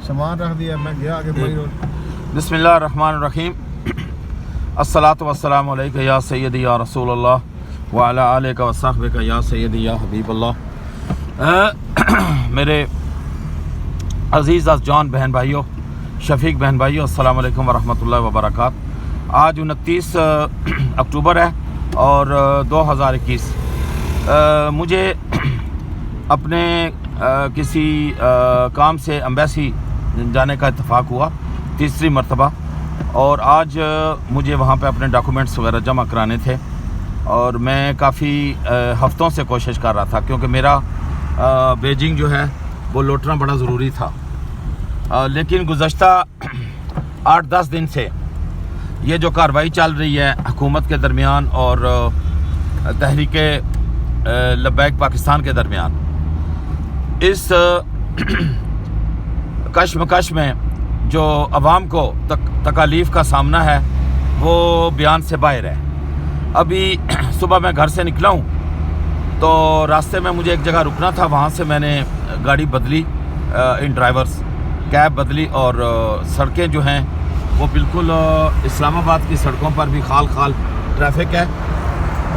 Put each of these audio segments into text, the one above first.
सामान रख दिया, मैं गया आगे बड़ी रोड। बिस्मिल्लाहिर्रहमानिर्रहीम। अस्सलातु वस्सलामु अलैका या सय्यदी या रसूलल्लाह व अला आलिका व सहबिका या सय्यदी या हबीबल्लाह। मेरे अज़ीज़ जान बहन भाइयों, शफीक बहन भाइयों, अस्सलाम वालेकुम व रहमतुल्लाहि व बरकातहू। आज 29 अक्टूबर है और 2021। मुझे अपने किसी काम से एम्बेसी जाने का इत्तेफाक हुआ, तीसरी मरतबा, और आज मुझे वहाँ पे अपने डॉक्यूमेंट्स वगैरह जमा कराने थे और मैं काफ़ी हफ्तों से कोशिश कर रहा था, क्योंकि मेरा बीजिंग जो है वो लौटना बड़ा ज़रूरी था। लेकिन गुज़श्ता 8-10 दिन से ये जो कार्रवाई चल रही है हुकूमत के दरमियान और तहरीक लब्बैक पाकिस्तान के दरमियान, इस कशमकश में जो अवाम को तकालीफ का सामना है वो बयान से बाहर है। अभी सुबह मैं घर से निकला हूँ तो रास्ते में मुझे एक जगह रुकना था, वहाँ से मैंने गाड़ी बदली, इन ड्राइवर्स कैब बदली, और सड़कें जो हैं वो बिल्कुल इस्लामाबाद की सड़कों पर भी खाल खाल ट्रैफिक है,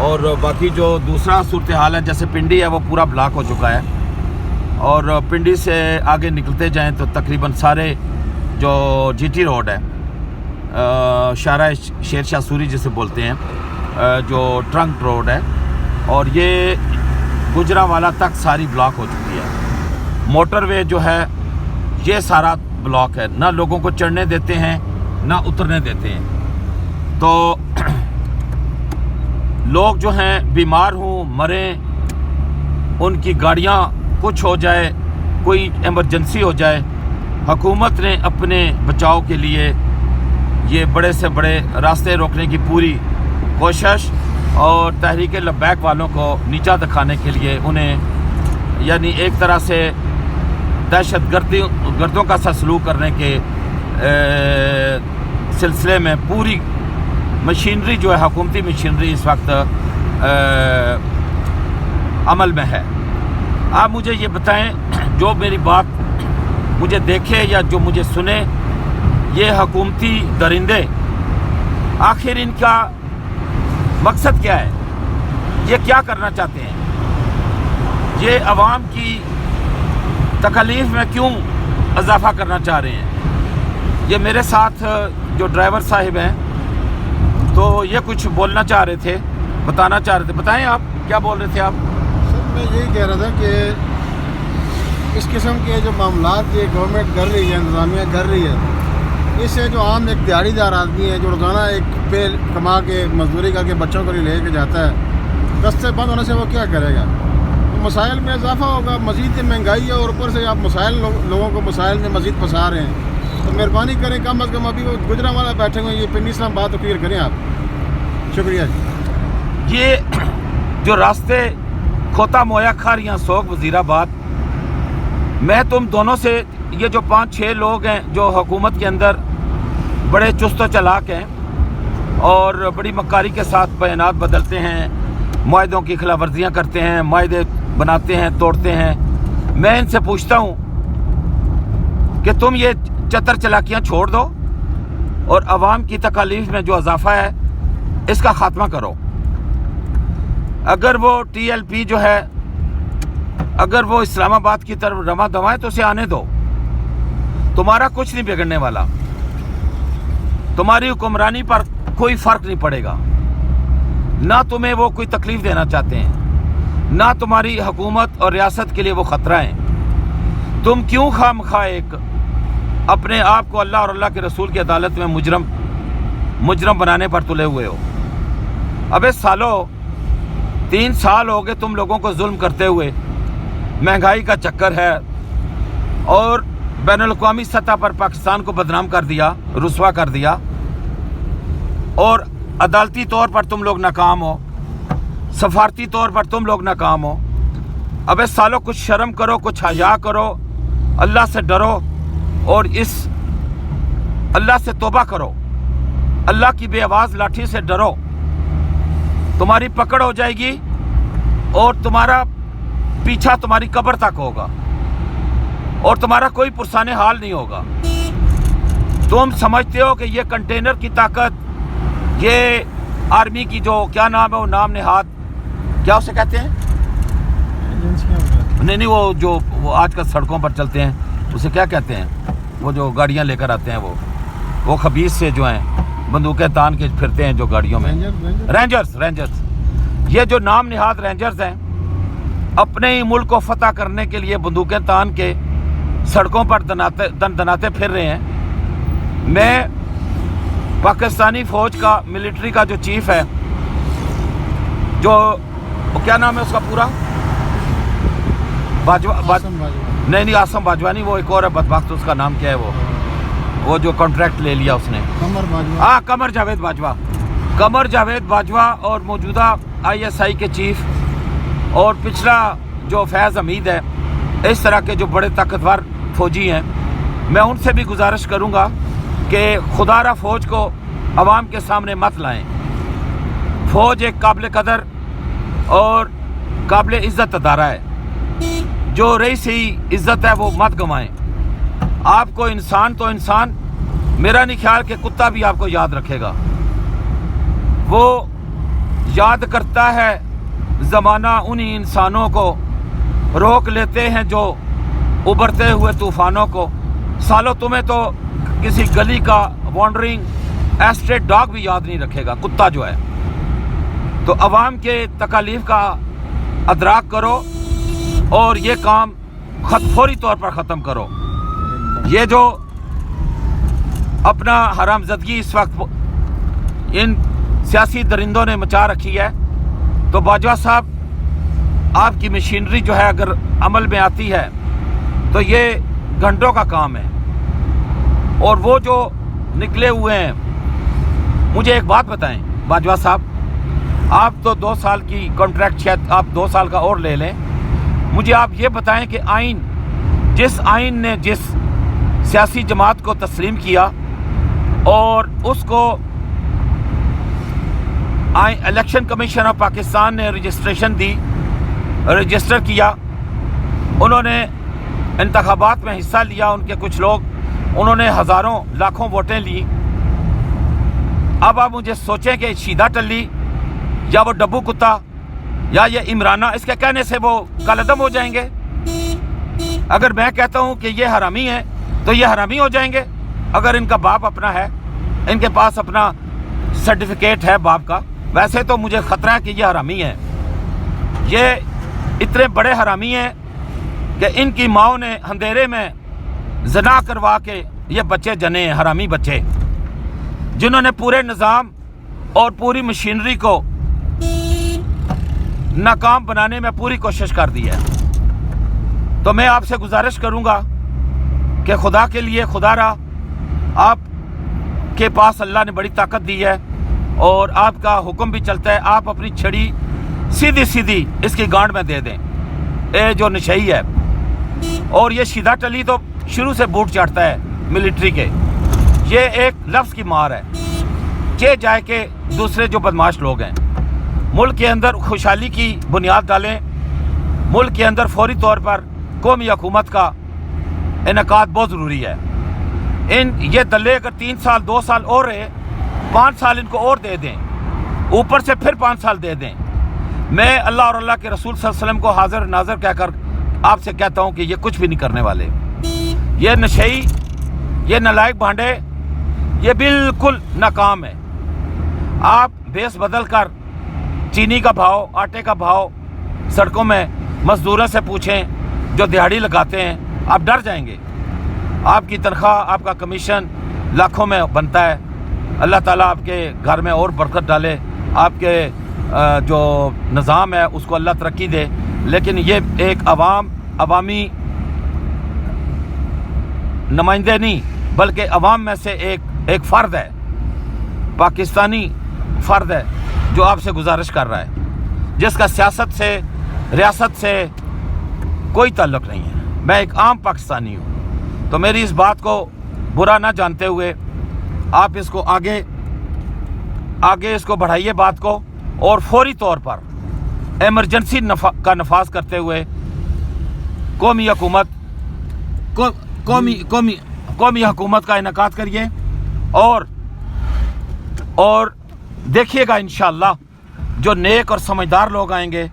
और बाकी जो दूसरा सूरत हाल है जैसे पिंडी है वो पूरा ब्लॉक हो चुका है, और पिंडी से आगे निकलते जाएं तो तकरीबन सारे जो जीटी रोड है, शाहरा शेर शाह सूरी जिसे बोलते हैं, जो ट्रंक रोड है, और ये गुजरावाला तक सारी ब्लॉक हो चुकी है। मोटरवे जो है ये सारा ब्लॉक है, ना लोगों को चढ़ने देते हैं ना उतरने देते हैं। तो लोग जो हैं बीमार हों, मरें, उनकी गाड़ियाँ कुछ हो जाए, कोई इमरजेंसी हो जाए, हुकूमत ने अपने बचाव के लिए ये बड़े से बड़े रास्ते रोकने की पूरी कोशिश और तहरीक लब्बैक वालों को नीचा दिखाने के लिए उन्हें यानी एक तरह से दहशतगर्दों का सा सलूक करने के सिलसिले में पूरी मशीनरी जो है, हुकूमती मशीनरी इस वक्त अमल में है। आप मुझे ये बताएं, जो मेरी बात मुझे देखे या जो मुझे सुने, ये हुकूमती दरिंदे आखिर इनका मकसद क्या है, ये क्या करना चाहते हैं, ये अवाम की तकलीफ में क्यों इजाफा करना चाह रहे हैं। ये मेरे साथ जो ड्राइवर साहिब हैं तो ये कुछ बोलना चाह रहे थे, बताना चाह रहे थे। बताएं आप क्या बोल रहे थे आप? सर मैं यही कह रहा था कि इस किस्म के जो मामलात ये गवर्नमेंट कर रही है, इंतज़ामिया कर रही है, इससे जो आम एक दिहाड़ीदार आदमी है जो रोज़ाना एक पे कमा के मजदूरी करके बच्चों को ले के जाता है, रस्ते बंद होने से वो क्या करेगा? तो मसाइल में इजाफा होगा, मज़ीद महंगाई है, और ऊपर से आप मसाइल लोगों को मसाइल में मज़ीद फंसा रहे हैं। तो मेहरबानी करें, कम अज़ कम अभी वो गुजरांवाला बैठे हुए, ये पिंडी इस्लामाबाद तो क्लियर करें आप। शुक्रिया जी। ये जो रास्ते खोता मोया खार या सोग वज़ीराबाद, मैं तुम दोनों से, ये जो 5-6 लोग हैं जो हुकूमत के अंदर बड़े चुस्त व चालाक हैं और बड़ी मक्कारी के साथ बयानात बदलते हैं, मुआहदों की खिलाफ वर्जियाँ करते हैं, मुआहदे बनाते हैं, तोड़ते हैं, मैं इनसे पूछता हूँ कि तुम ये चतर चलाकियाँ छोड़ दो और अवाम की तकालीफ में जो इजाफा है इसका खात्मा करो। अगर वो TLP जो है, अगर वो इस्लामाबाद की तरफ रमा दवाएं तो उसे आने दो, तुम्हारा कुछ नहीं बिगड़ने वाला, तुम्हारी हुक्मरानी पर कोई फ़र्क नहीं पड़ेगा, ना तुम्हें वो कोई तकलीफ़ देना चाहते हैं, ना तुम्हारी हुकूमत और रियासत के लिए वो ख़तरा है। तुम क्यों खामखा एक अपने आप को अल्लाह और अल्लाह के रसूल की अदालत में मुजरम बनाने पर तुले हुए हो? अबे सालो, 3 साल हो गए तुम लोगों को जुल्म करते हुए, महंगाई का चक्कर है और बैनुल-अक़वामी सतह पर पाकिस्तान को बदनाम कर दिया, रुसवा कर दिया, और अदालती तौर पर तुम लोग नाकाम हो, सफारती तौर पर तुम लोग नाकाम हो। अबे सालो, कुछ शर्म करो, कुछ हया करो, अल्लाह से डरो और इस अल्लाह से तौबा करो, अल्लाह की बेआवाज़ लाठी से डरो, तुम्हारी पकड़ हो जाएगी और तुम्हारा पीछा तुम्हारी कब्र तक होगा। اور تمہارا کوئی پرسان حال نہیں ہوگا. تم سمجھتے ہو کہ یہ کنٹینر کی طاقت، یہ آرمی کی جو کیا نام ہے وہ نام نہاد کیا اسے کہتے ہیں، نہیں وہ جو وہ آج کل سڑکوں پر چلتے ہیں اسے کیا کہتے ہیں، وہ جو گاڑیاں لے کر آتے ہیں وہ خبیث سے جو ہیں بندوقیں تان کے پھرتے ہیں جو گاڑیوں میں، رینجرز. یہ جو نام نہاد رینجرز ہیں اپنے ہی ملک کو فتح کرنے کے لیے بندوقیں تان کے سڑکوں پر دناتے پھر رہے ہیں. میں پاکستانی فوج کا ملٹری کا جو چیف ہے، جو کیا نام ہے اس کا پورا، نہیں عاصم باجوہ نہیں، وہ ایک اور ہے بدبخت، اس کا نام کیا ہے وہ جو کانٹریکٹ لے لیا اس نے، قمر جاوید باجوہ اور موجودہ ISI کے چیف اور پچھلا جو فیض حمید ہے، اس طرح کے جو بڑے طاقتور فوجی ہیں، میں ان سے بھی گزارش کروں گا کہ خدا را فوج کو عوام کے سامنے مت لائیں. فوج ایک قابل قدر اور قابل عزت ادارہ ہے، جو رئیسی عزت ہے وہ مت گنوائیں. آپ کو انسان تو انسان، میرا نہیں خیال کہ کتا بھی آپ کو یاد رکھے گا. وہ یاد کرتا ہے زمانہ انہی انسانوں کو، روک لیتے ہیں جو ابھرتے ہوئے طوفانوں کو. سالوں تمہیں تو کسی گلی کا وانڈرنگ ایسٹریٹ ڈاگ بھی یاد نہیں رکھے گا، کتا جو ہے. تو عوام کے تکالیف کا ادراک کرو اور یہ کام فوری طور پر ختم کرو. یہ جو اپنا حرامزدگی اس وقت ان سیاسی درندوں نے مچا رکھی ہے، تو باجوہ صاحب آپ کی مشینری جو ہے اگر عمل میں آتی ہے تو یہ گھنٹوں کا کام ہے. اور وہ جو نکلے ہوئے ہیں، مجھے ایک بات بتائیں باجوہ صاحب، آپ تو 2 سال کی کانٹریکٹ، شاید آپ 2 سال کا اور لے لیں. مجھے آپ یہ بتائیں کہ جس آئین نے جس سیاسی جماعت کو تسلیم کیا اور اس کو الیکشن کمیشن آف پاکستان نے رجسٹر کیا، انہوں نے انتخابات میں حصہ لیا، ان کے کچھ لوگ، انہوں نے ہزاروں لاکھوں ووٹیں لی. اب آپ مجھے سوچیں کہ شیدہ ٹلی یا وہ ڈبو کتا یا یہ عمرانہ، اس کے کہنے سے وہ کالعدم ہو جائیں گے؟ اگر میں کہتا ہوں کہ یہ حرامی ہیں تو یہ حرامی ہو جائیں گے؟ اگر ان کا باپ اپنا ہے، ان کے پاس اپنا سرٹیفکیٹ ہے باپ کا، ویسے تو مجھے خطرہ ہے کہ یہ حرامی ہیں. یہ اتنے بڑے حرامی ہیں کہ ان کی ماؤں نے اندھیرے میں زنا کروا کے یہ بچے جنے ہیں، حرامی بچے، جنہوں نے پورے نظام اور پوری مشینری کو ناکام بنانے میں پوری کوشش کر دی ہے. تو میں آپ سے گزارش کروں گا کہ خدا کے لیے، خدا را، آپ کے پاس اللہ نے بڑی طاقت دی ہے اور آپ کا حکم بھی چلتا ہے، آپ اپنی چھڑی سیدھی اس کی گانڈ میں دے دیں، اے جو نشئی ہے. اور یہ شیدہ ٹلی تو شروع سے بوٹ چاٹتا ہے ملٹری کے، یہ ایک لفظ کی مار ہے. جائے کہ دوسرے جو بدماش لوگ ہیں ملک کے اندر خوشحالی کی بنیاد ڈالیں، ملک کے اندر فوری طور پر قومی حکومت کا انعقاد بہت ضروری ہے. یہ دلے اگر 3 سال 2 سال اور رہے، 5 سال ان کو اور دے دیں، اوپر سے پھر 5 سال دے دیں. میں اللہ اور اللہ کے رسول صلی اللہ علیہ وسلم کو حاضر ناظر کہہ کر آپ سے کہتا ہوں کہ یہ کچھ بھی نہیں کرنے والے. یہ نشئی، یہ نالائق بھانڈے، یہ بالکل ناکام ہے. آپ بیس بدل کر چینی کا بھاؤ، آٹے کا بھاؤ سڑکوں میں مزدوروں سے پوچھیں جو دیہڑی لگاتے ہیں، آپ ڈر جائیں گے. آپ کی تنخواہ، آپ کا کمیشن لاکھوں میں بنتا ہے. اللہ تعالیٰ آپ کے گھر میں اور برکت ڈالے، آپ کے جو نظام ہے اس کو اللہ ترقی دے. لیکن یہ ایک عوامی نمائندے نہیں بلکہ عوام میں سے ایک فرد ہے، پاکستانی فرد ہے، جو آپ سے گزارش کر رہا ہے، جس کا سیاست سے، ریاست سے کوئی تعلق نہیں ہے. میں ایک عام پاکستانی ہوں. تو میری اس بات کو برا نہ جانتے ہوئے آپ اس کو آگے اس کو بڑھائیے بات کو، اور فوری طور پر ایمرجنسی کا نفاذ کرتے ہوئے قومی حکومت قومی حکومت کا انعقاد کریے اور دیکھیے گا انشاءاللہ جو نیک اور سمجھدار لوگ آئیں گے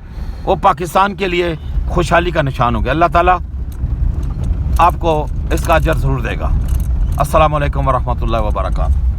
وہ پاکستان کے لیے خوشحالی کا نشان ہوں گے. اللہ تعالیٰ آپ کو اس کا اجر ضرور دے گا. السلام علیکم ورحمۃ اللہ وبرکاتہ.